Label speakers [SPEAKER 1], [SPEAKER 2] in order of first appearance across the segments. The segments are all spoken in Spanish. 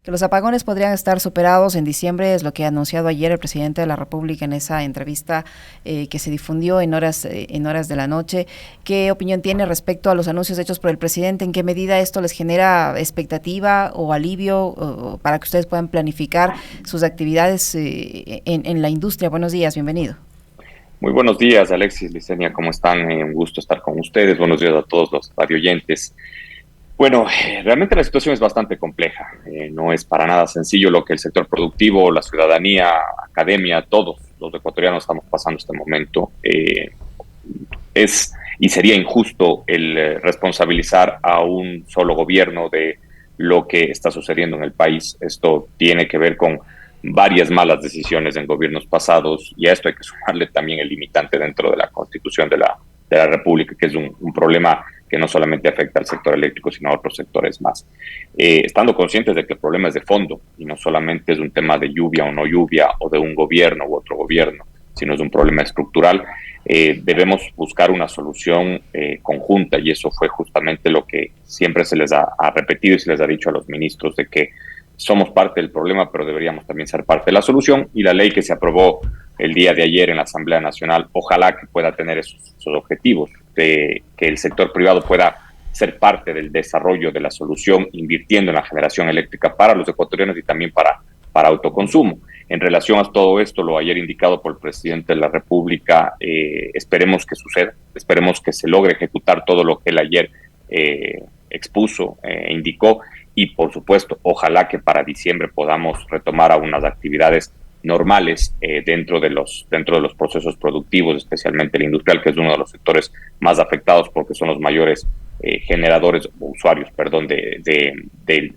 [SPEAKER 1] que los apagones podrían estar superados en diciembre, es lo que ha anunciado ayer el presidente de la República en esa entrevista que se difundió en horas de la noche. ¿Qué opinión tiene respecto a los anuncios hechos por el presidente? ¿En qué medida esto les genera expectativa o alivio para que ustedes puedan planificar sus actividades en la industria? Buenos días, bienvenido.
[SPEAKER 2] Muy buenos días, Alexis, Licenia, ¿cómo están? Un gusto estar con ustedes. Buenos días a todos los radioyentes. Bueno, realmente la situación es bastante compleja. No es para nada sencillo lo que el sector productivo, la ciudadanía, academia, todos los ecuatorianos estamos pasando este momento. Es y sería injusto el responsabilizar a un solo gobierno de lo que está sucediendo en el país. Esto tiene que ver con varias malas decisiones en gobiernos pasados, y a esto hay que sumarle también el limitante dentro de la Constitución de la República, que es un problema que no solamente afecta al sector eléctrico, sino a otros sectores más. Estando conscientes de que el problema es de fondo y no solamente es un tema de lluvia o no lluvia, o de un gobierno u otro gobierno, sino es un problema estructural, debemos buscar una solución conjunta, y eso fue justamente lo que siempre se les ha repetido y se les ha dicho a los ministros, de que somos parte del problema, pero deberíamos también ser parte de la solución, y la ley que se aprobó el día de ayer en la Asamblea Nacional, ojalá que pueda tener esos objetivos, de que el sector privado pueda ser parte del desarrollo de la solución, invirtiendo en la generación eléctrica para los ecuatorianos y también para autoconsumo. En relación a todo esto, lo ayer indicado por el presidente de la República, esperemos que suceda, esperemos que se logre ejecutar todo lo que él ayer expuso, indicó, y por supuesto, ojalá que para diciembre podamos retomar a unas actividades normales dentro de los procesos productivos, especialmente el industrial, que es uno de los sectores más afectados porque son los mayores generadores o usuarios, perdón, de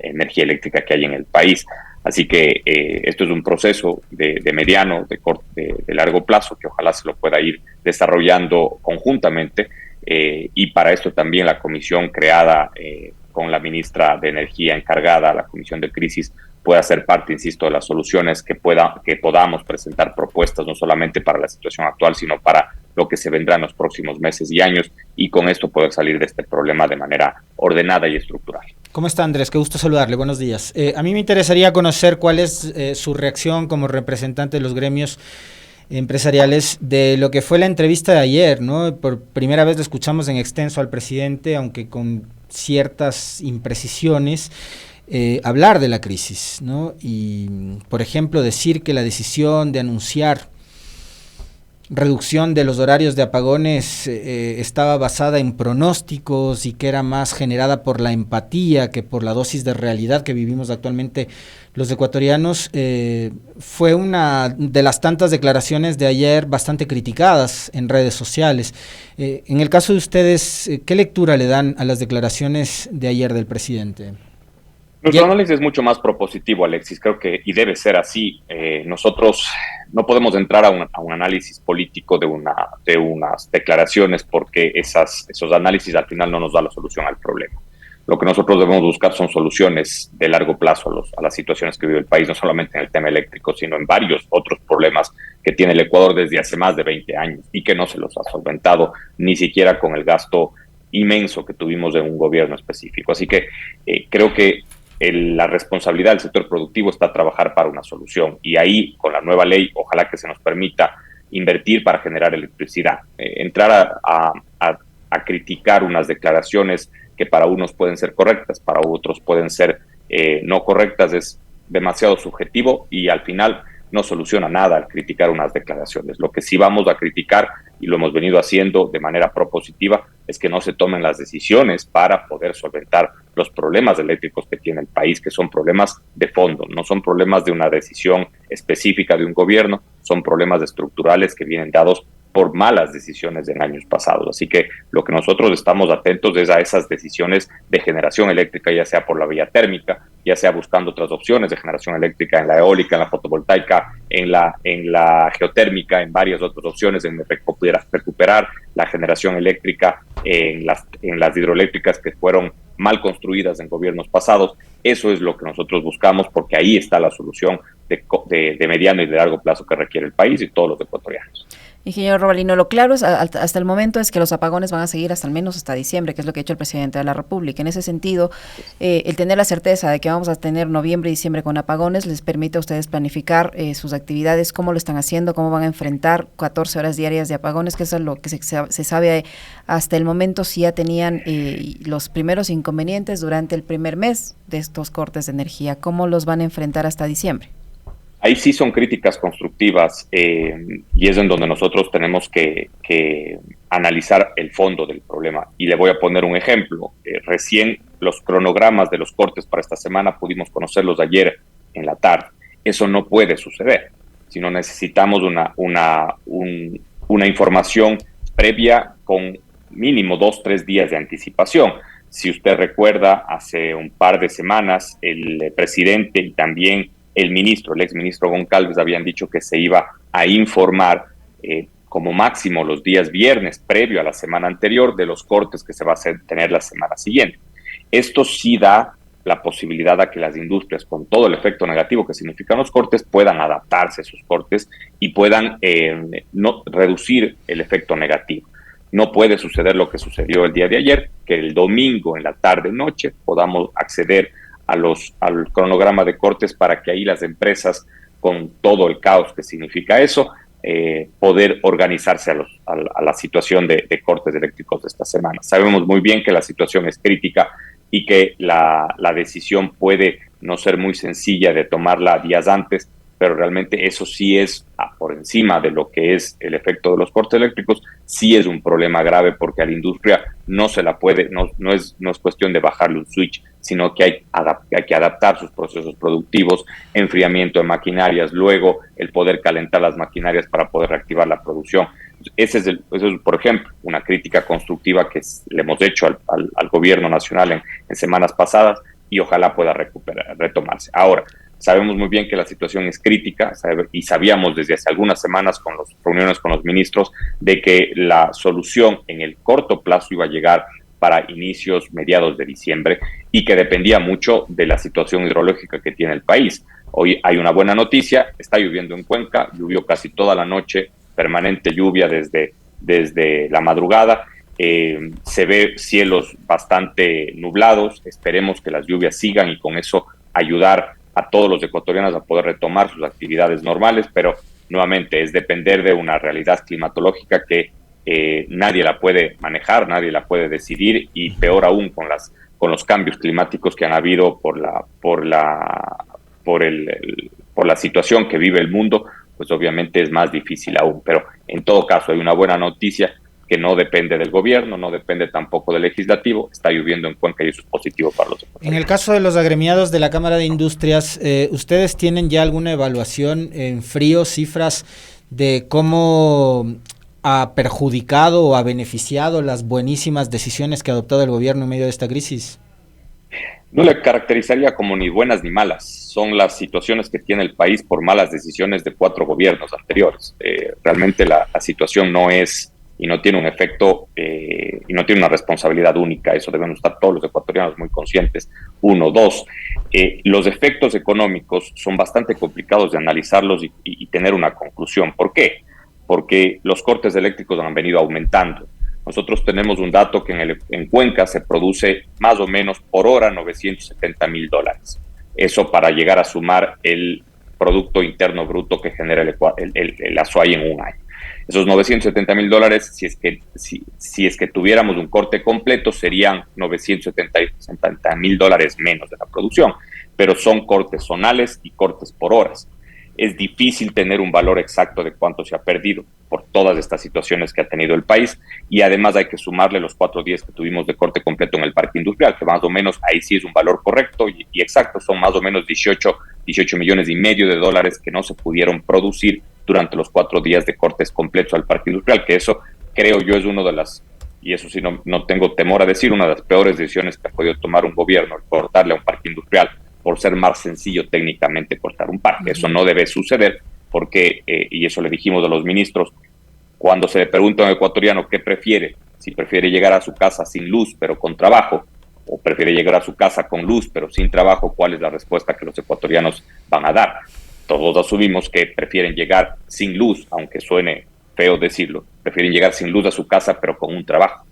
[SPEAKER 2] energía eléctrica que hay en el país. Así que esto es un proceso de mediano, de largo plazo, que ojalá se lo pueda ir desarrollando conjuntamente, y para esto también la comisión creada con la ministra de Energía encargada, la comisión de crisis, pueda ser parte, insisto, de las soluciones, que podamos presentar propuestas no solamente para la situación actual, sino para lo que se vendrá en los próximos meses y años, y con esto poder salir de este problema de manera ordenada y estructural.
[SPEAKER 3] ¿Cómo está, Andrés? Qué gusto saludarle. Buenos días. A mí me interesaría conocer cuál es su reacción como representante de los gremios empresariales de lo que fue la entrevista de ayer, ¿no? Por primera vez lo escuchamos en extenso al presidente, aunque con ciertas imprecisiones, hablar de la crisis, ¿no? Y, por ejemplo, decir que la decisión de anunciar reducción de los horarios de apagones estaba basada en pronósticos y que era más generada por la empatía que por la dosis de realidad que vivimos actualmente los ecuatorianos, fue una de las tantas declaraciones de ayer bastante criticadas en redes sociales. En el caso de ustedes, ¿qué lectura le dan a las declaraciones de ayer del presidente?
[SPEAKER 2] Nuestro análisis es mucho más propositivo, Alexis, creo que, y debe ser así. Nosotros no podemos entrar a un análisis político de unas declaraciones, porque esos análisis al final no nos da la solución al problema. Lo que nosotros debemos buscar son soluciones de largo plazo a las situaciones que vive el país, no solamente en el tema eléctrico, sino en varios otros problemas que tiene el Ecuador desde hace más de 20 años y que no se los ha solventado ni siquiera con el gasto inmenso que tuvimos de un gobierno específico. Así que creo que la responsabilidad del sector productivo está a trabajar para una solución, y ahí con la nueva ley ojalá que se nos permita invertir para generar electricidad. Entrar a criticar unas declaraciones que para unos pueden ser correctas, para otros pueden ser no correctas, es demasiado subjetivo y al final no soluciona nada al criticar unas declaraciones. Lo que sí vamos a criticar, y lo hemos venido haciendo de manera propositiva, es que no se tomen las decisiones para poder solventar los problemas eléctricos que tiene el país, que son problemas de fondo, no son problemas de una decisión específica de un gobierno, son problemas estructurales que vienen dados por malas decisiones en años pasados. Así que lo que nosotros estamos atentos es a esas decisiones de generación eléctrica, ya sea por la vía térmica, ya sea buscando otras opciones de generación eléctrica en la eólica, en la fotovoltaica, en la geotérmica, en varias otras opciones, en recuperar la generación eléctrica en las hidroeléctricas que fueron mal construidas en gobiernos pasados. Eso es lo que nosotros buscamos, porque ahí está la solución de mediano y de largo plazo que requiere el país y todos los ecuatorianos.
[SPEAKER 1] Ingeniero Robalino, lo claro es, hasta el momento es que los apagones van a seguir hasta al menos hasta diciembre, que es lo que ha hecho el presidente de la República. En ese sentido, el tener la certeza de que vamos a tener noviembre y diciembre con apagones les permite a ustedes planificar sus actividades, cómo lo están haciendo, cómo van a enfrentar 14 horas diarias de apagones, que eso es lo que se sabe hasta el momento, si ya tenían los primeros inconvenientes durante el primer mes de estos cortes de energía. ¿Cómo los van a enfrentar hasta diciembre?
[SPEAKER 2] Ahí sí son críticas constructivas y es en donde nosotros tenemos que analizar el fondo del problema. Y le voy a poner un ejemplo. Recién los cronogramas de los cortes para esta semana pudimos conocerlos ayer en la tarde. Eso no puede suceder, sino necesitamos una información previa con mínimo 2-3 días de anticipación. Si usted recuerda, hace un par de semanas el presidente y también el exministro Goncalves habían dicho que se iba a informar como máximo los días viernes previo a la semana anterior de los cortes que se va a tener la semana siguiente. Esto sí da la posibilidad a que las industrias, con todo el efecto negativo que significan los cortes, puedan adaptarse a esos cortes y puedan no reducir el efecto negativo. No puede suceder lo que sucedió el día de ayer, que el domingo en la tarde-noche podamos acceder al cronograma de cortes para que ahí las empresas, con todo el caos que significa eso, poder organizarse a la situación de cortes eléctricos de esta semana. Sabemos muy bien que la situación es crítica y que la decisión puede no ser muy sencilla de tomarla días antes, pero realmente eso sí es por encima de lo que es el efecto de los cortes eléctricos, sí es un problema grave porque a la industria no se la puede, no es cuestión de bajarle un switch, sino que hay que adaptar sus procesos productivos, enfriamiento de maquinarias, luego el poder calentar las maquinarias para poder reactivar la producción. Eso es, por ejemplo, una crítica constructiva que le hemos hecho al gobierno nacional en semanas pasadas y ojalá pueda retomarse. Ahora, sabemos muy bien que la situación es crítica y sabíamos desde hace algunas semanas con las reuniones con los ministros de que la solución en el corto plazo iba a llegar para mediados de diciembre y que dependía mucho de la situación hidrológica que tiene el país. Hoy hay una buena noticia, está lloviendo en Cuenca, llovió casi toda la noche, permanente lluvia desde la madrugada, se ve cielos bastante nublados, esperemos que las lluvias sigan y con eso ayudar a todos los ecuatorianos a poder retomar sus actividades normales, pero nuevamente es depender de una realidad climatológica que nadie la puede manejar, nadie la puede decidir y peor aún con los cambios climáticos que han habido por la situación que vive el mundo, pues obviamente es más difícil aún. Pero en todo caso hay una buena noticia que no depende del gobierno, no depende tampoco del legislativo, está lloviendo en Cuenca y eso es positivo para los ecuatorianos.
[SPEAKER 3] En el caso de los agremiados de la Cámara de Industrias, ¿ustedes tienen ya alguna evaluación en frío, cifras de cómo ha perjudicado o ha beneficiado las buenísimas decisiones que ha adoptado el gobierno en medio de esta crisis?
[SPEAKER 2] No le caracterizaría como ni buenas ni malas, son las situaciones que tiene el país por malas decisiones de 4 gobiernos anteriores. Realmente la situación no es y no tiene un efecto y no tiene una responsabilidad única, eso debemos estar todos los ecuatorianos muy conscientes. 1, 2, los efectos económicos son bastante complicados de analizarlos y tener una conclusión. ¿Por qué? Porque los cortes eléctricos han venido aumentando. Nosotros tenemos un dato que en Cuenca se produce más o menos por hora $970,000. Eso para llegar a sumar el Producto Interno Bruto que genera el Azuay en un año. Esos $970,000, si es que tuviéramos un corte completo, serían $970,000 menos de la producción, pero son cortes zonales y cortes por horas. Es difícil tener un valor exacto de cuánto se ha perdido por todas estas situaciones que ha tenido el país y además hay que sumarle los 4 días que tuvimos de corte completo en el parque industrial, que más o menos ahí sí es un valor correcto y exacto, son más o menos 18 millones y medio de dólares que no se pudieron producir durante los 4 días de cortes completos al parque industrial, que eso creo yo es uno de las, y eso sí no tengo temor a decir, una de las peores decisiones que ha podido tomar un gobierno, el cortarle a un parque industrial por ser más sencillo técnicamente cortar un parque. Eso no debe suceder porque, y eso le dijimos a los ministros, cuando se le pregunta a un ecuatoriano qué prefiere, si prefiere llegar a su casa sin luz pero con trabajo, o prefiere llegar a su casa con luz pero sin trabajo, ¿cuál es la respuesta que los ecuatorianos van a dar? Todos asumimos que prefieren llegar sin luz, aunque suene feo decirlo, prefieren llegar sin luz a su casa pero con un trabajo,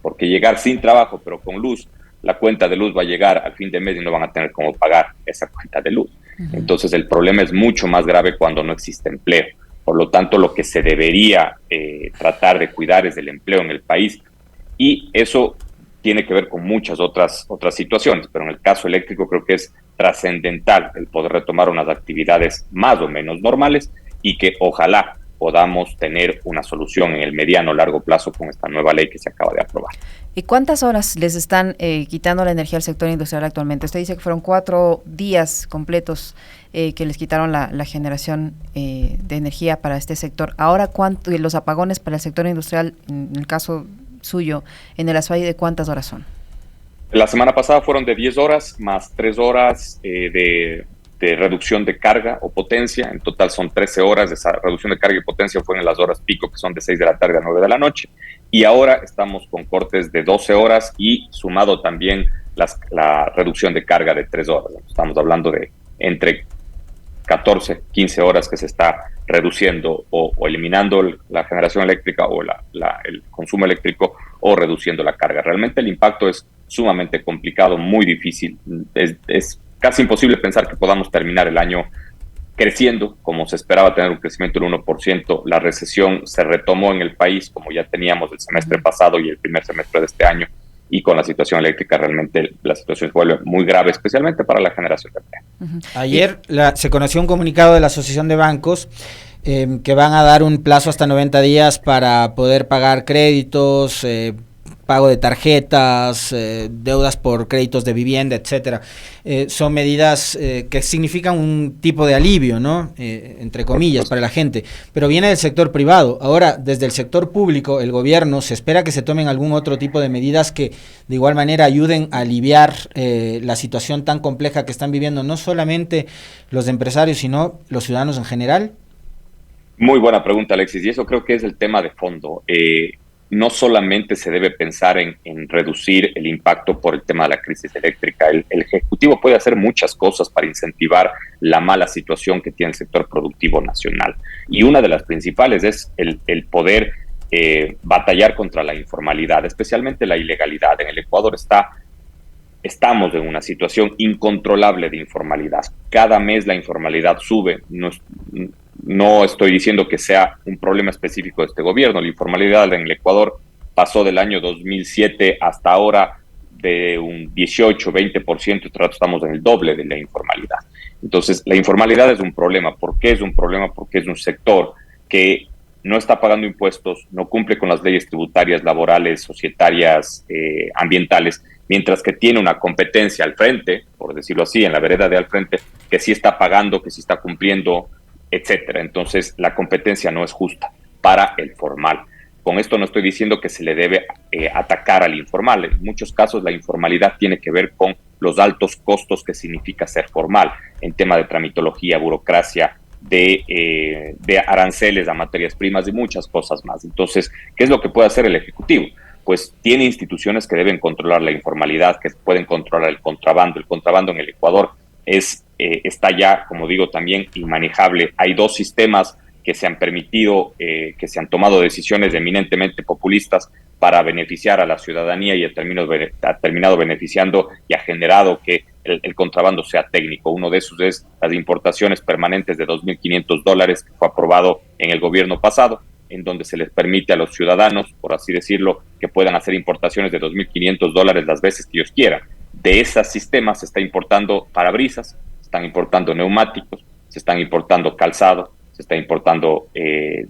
[SPEAKER 2] porque llegar sin trabajo pero con luz, la cuenta de luz va a llegar al fin de mes y no van a tener cómo pagar esa cuenta de luz. Entonces el problema es mucho más grave cuando no existe empleo. Por lo tanto, lo que se debería tratar de cuidar es el empleo en el país, y eso tiene que ver con muchas otras situaciones, pero en el caso eléctrico creo que es trascendental el poder retomar unas actividades más o menos normales y que ojalá podamos tener una solución en el mediano o largo plazo con esta nueva ley que se acaba de aprobar.
[SPEAKER 1] ¿Y cuántas horas les están quitando la energía al sector industrial actualmente? Usted dice que fueron 4 días completos que les quitaron la generación de energía para este sector. Ahora, los apagones para el sector industrial, en el caso suyo, en el Azuay, ¿de cuántas horas son?
[SPEAKER 2] La semana pasada fueron de 10 horas más 3 horas de reducción de carga o potencia. En total son 13 horas. Esa reducción de carga y potencia fue en las horas pico, que son de 6 de la tarde a 9 de la noche. Y ahora estamos con cortes de 12 horas y sumado también la reducción de carga de 3 horas. Estamos hablando de entre 14, 15 horas que se está reduciendo o eliminando la generación eléctrica o el consumo eléctrico, o reduciendo la carga. Realmente el impacto es sumamente complicado, muy difícil. Es casi imposible pensar que podamos terminar el año creciendo como se esperaba tener un crecimiento del 1%. La recesión se retomó en el país como ya teníamos el semestre pasado y el primer semestre de este año, y con la situación eléctrica realmente la situación se vuelve muy grave, especialmente para la generación de empleo.
[SPEAKER 3] Ayer se conoció un comunicado de la Asociación de Bancos que van a dar un plazo hasta 90 días para poder pagar créditos, pago de tarjetas, deudas por créditos de vivienda, etcétera. Son medidas que significan un tipo de alivio, ¿no? Entre comillas, para la gente, pero viene del sector privado. Ahora, desde el sector público, el gobierno, se espera que se tomen algún otro tipo de medidas que de igual manera ayuden a aliviar la situación tan compleja que están viviendo no solamente los empresarios, sino los ciudadanos en general.
[SPEAKER 2] Muy buena pregunta, Alexis, y eso creo que es el tema de fondo. No solamente se debe pensar en reducir el impacto por el tema de la crisis eléctrica. El Ejecutivo puede hacer muchas cosas para incentivar la mala situación que tiene el sector productivo nacional. Y una de las principales es el poder batallar contra la informalidad, especialmente la ilegalidad. En el Ecuador estamos en una situación incontrolable de informalidad. Cada mes la informalidad sube. No estoy diciendo que sea un problema específico de este gobierno. La informalidad en el Ecuador pasó del año 2007 hasta ahora de un 18-20%, estamos en el doble de la informalidad. Entonces, la informalidad es un problema. ¿Por qué es un problema? Porque es un sector que no está pagando impuestos, no cumple con las leyes tributarias, laborales, societarias, ambientales, mientras que tiene una competencia al frente, por decirlo así, en la vereda de al frente, que sí está pagando, que sí está cumpliendo, etcétera. Entonces, la competencia no es justa para el formal. Con esto no estoy diciendo que se le debe atacar al informal. En muchos casos la informalidad tiene que ver con los altos costos que significa ser formal, en tema de tramitología, burocracia, de aranceles a materias primas y muchas cosas más. Entonces, ¿qué es lo que puede hacer el Ejecutivo? Pues tiene instituciones que deben controlar la informalidad, que pueden controlar el contrabando. El contrabando en el Ecuador está ya, como digo, también inmanejable. Hay 2 sistemas que se han permitido, que se han tomado decisiones eminentemente populistas para beneficiar a la ciudadanía, y ha terminado beneficiando y ha generado que el contrabando sea técnico. Uno de esos es las importaciones permanentes de $2.500 que fue aprobado en el gobierno pasado, en donde se les permite a los ciudadanos, por así decirlo, que puedan hacer importaciones de $2.500 las veces que ellos quieran. De esos sistemas se está importando parabrisas, se están importando neumáticos, se están importando calzado, se está importando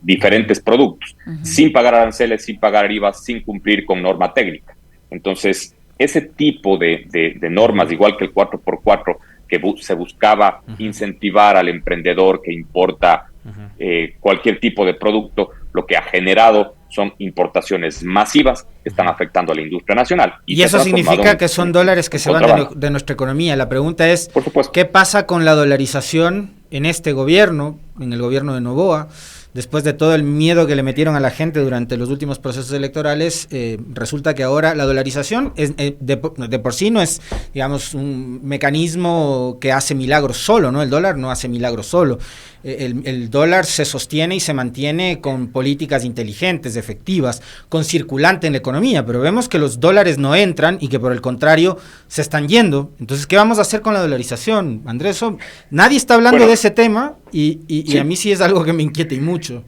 [SPEAKER 2] diferentes productos, sin pagar aranceles, sin pagar IVA, sin cumplir con norma técnica. Entonces, ese tipo de normas, igual que el 4x4, que se buscaba incentivar al emprendedor que importa cualquier tipo de producto, lo que ha generado son importaciones masivas que están afectando a la industria nacional.
[SPEAKER 3] Y eso significa que son dólares que se van de nuestra economía. La pregunta es, ¿qué pasa con la dolarización en este gobierno, en el gobierno de Noboa, después de todo el miedo que le metieron a la gente durante los últimos procesos electorales, resulta que ahora la dolarización de por sí no es, digamos, un mecanismo que hace milagros solo, ¿no? El dólar no hace milagros solo. El dólar se sostiene y se mantiene con políticas inteligentes, efectivas, con circulante en la economía, pero vemos que los dólares no entran y que por el contrario se están yendo. Entonces, ¿qué vamos a hacer con la dolarización, Andrés? Nadie está hablando de ese tema y sí, a mí sí es algo que me inquieta y mucho.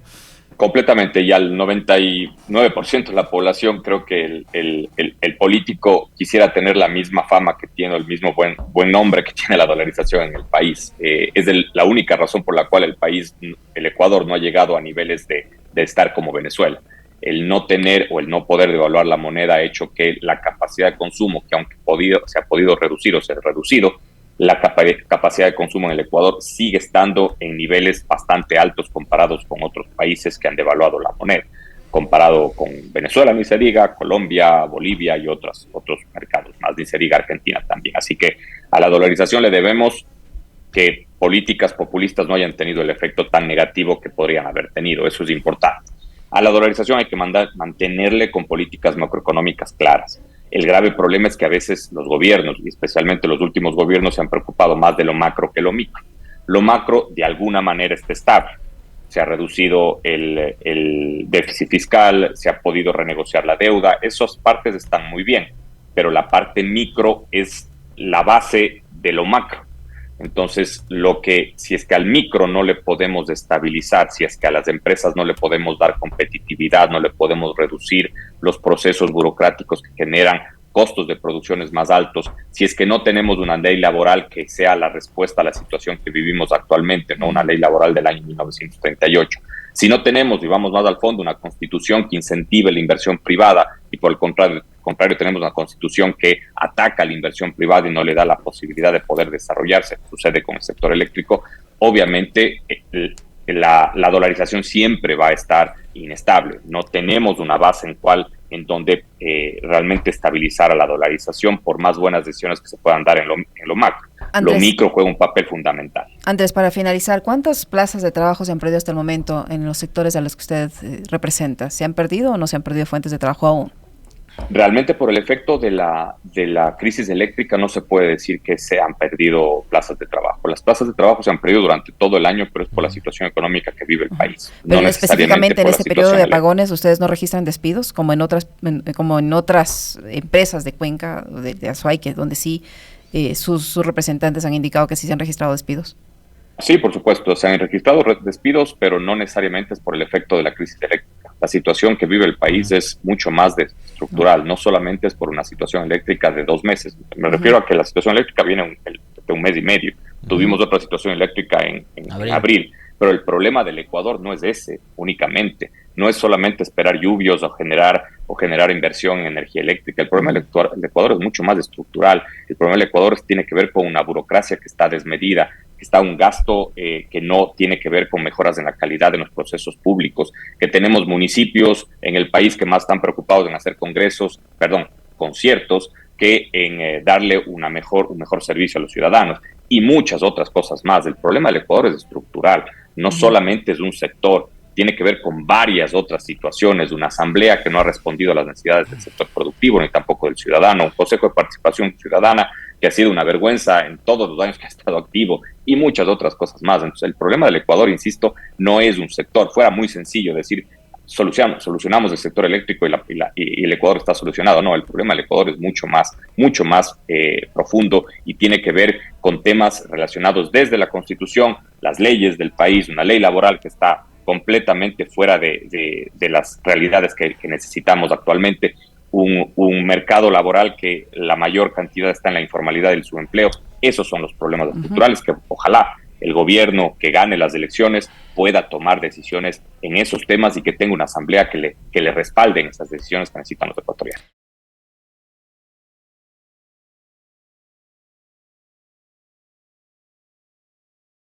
[SPEAKER 2] Completamente, y al 99% de la población creo que el político quisiera tener la misma fama que tiene, el mismo buen nombre que tiene la dolarización en el país. Es la única razón por la cual el Ecuador no ha llegado a niveles de estar como Venezuela. El no tener o el no poder devaluar la moneda ha hecho que la capacidad de consumo, que aunque se ha podido reducir o se ha reducido, la capacidad de consumo en el Ecuador sigue estando en niveles bastante altos comparados con otros países que han devaluado la moneda, comparado con Venezuela, ni se diga, Colombia, Bolivia y otros mercados más, ni se diga Argentina también. Así que a la dolarización le debemos que políticas populistas no hayan tenido el efecto tan negativo que podrían haber tenido, eso es importante. A la dolarización hay que mantenerle con políticas macroeconómicas claras. El grave problema es que a veces los gobiernos, y especialmente los últimos gobiernos, se han preocupado más de lo macro que lo micro. Lo macro, de alguna manera, está estable. Se ha reducido el déficit fiscal, se ha podido renegociar la deuda. Esas partes están muy bien, pero la parte micro es la base de lo macro. Entonces, si es que al micro no le podemos estabilizar, si es que a las empresas no le podemos dar competitividad, no le podemos reducir los procesos burocráticos que generan costos de producciones más altos, si es que no tenemos una ley laboral que sea la respuesta a la situación que vivimos actualmente, no una ley laboral del año 1938, si no tenemos, y vamos más al fondo, una constitución que incentive la inversión privada y por el contrario tenemos una constitución que ataca la inversión privada y no le da la posibilidad de poder desarrollarse, sucede con el sector eléctrico, obviamente la dolarización siempre va a estar inestable. No tenemos una base en donde realmente estabilizar a la dolarización por más buenas decisiones que se puedan dar en lo macro.
[SPEAKER 1] Andrés,
[SPEAKER 2] lo micro juega un papel fundamental.
[SPEAKER 1] Andrés, para finalizar, ¿cuántas plazas de trabajo se han perdido hasta el momento en los sectores a los que usted representa? ¿Se han perdido o no se han perdido fuentes de trabajo aún?
[SPEAKER 2] Realmente por el efecto de la crisis eléctrica no se puede decir que se han perdido plazas de trabajo. Las plazas de trabajo se han perdido durante todo el año, pero es por la situación económica que vive el país.
[SPEAKER 1] Pero no específicamente en este periodo de apagones, ¿ustedes no registran despidos como en otras empresas de Cuenca, de Azuay, donde sí sus representantes han indicado que sí se han registrado despidos?
[SPEAKER 2] Sí, por supuesto, se han registrado despidos, pero no necesariamente es por el efecto de la crisis eléctrica. La situación que vive el país es mucho más estructural, no solamente es por una situación eléctrica de 2 meses. Me refiero a que la situación eléctrica viene de 1 mes y medio. Tuvimos otra situación eléctrica en abril, pero el problema del Ecuador no es ese únicamente. No es solamente esperar lluvias o generar inversión en energía eléctrica. El problema del Ecuador es mucho más estructural. El problema del Ecuador tiene que ver con una burocracia que está desmedida, que está un gasto que no tiene que ver con mejoras en la calidad de los procesos públicos, que tenemos municipios en el país que más están preocupados en hacer conciertos, que en darle un mejor servicio a los ciudadanos y muchas otras cosas más. El problema del Ecuador es estructural, no solamente es un sector, tiene que ver con varias otras situaciones, una asamblea que no ha respondido a las necesidades del sector productivo ni tampoco del ciudadano, un consejo de participación ciudadana que ha sido una vergüenza en todos los años que ha estado activo y muchas otras cosas más. Entonces el problema del Ecuador, insisto, no es un sector. Fuera muy sencillo decir solucionamos el sector eléctrico y el Ecuador está solucionado. No, el problema del Ecuador es mucho más profundo y tiene que ver con temas relacionados desde la Constitución, las leyes del país, una ley laboral que está completamente fuera de las realidades que necesitamos actualmente, un mercado laboral que la mayor cantidad está en la informalidad y el subempleo. Esos son los problemas estructurales que ojalá el gobierno que gane las elecciones pueda tomar decisiones en esos temas y que tenga una asamblea que le respalde en esas decisiones que necesitan los ecuatorianos.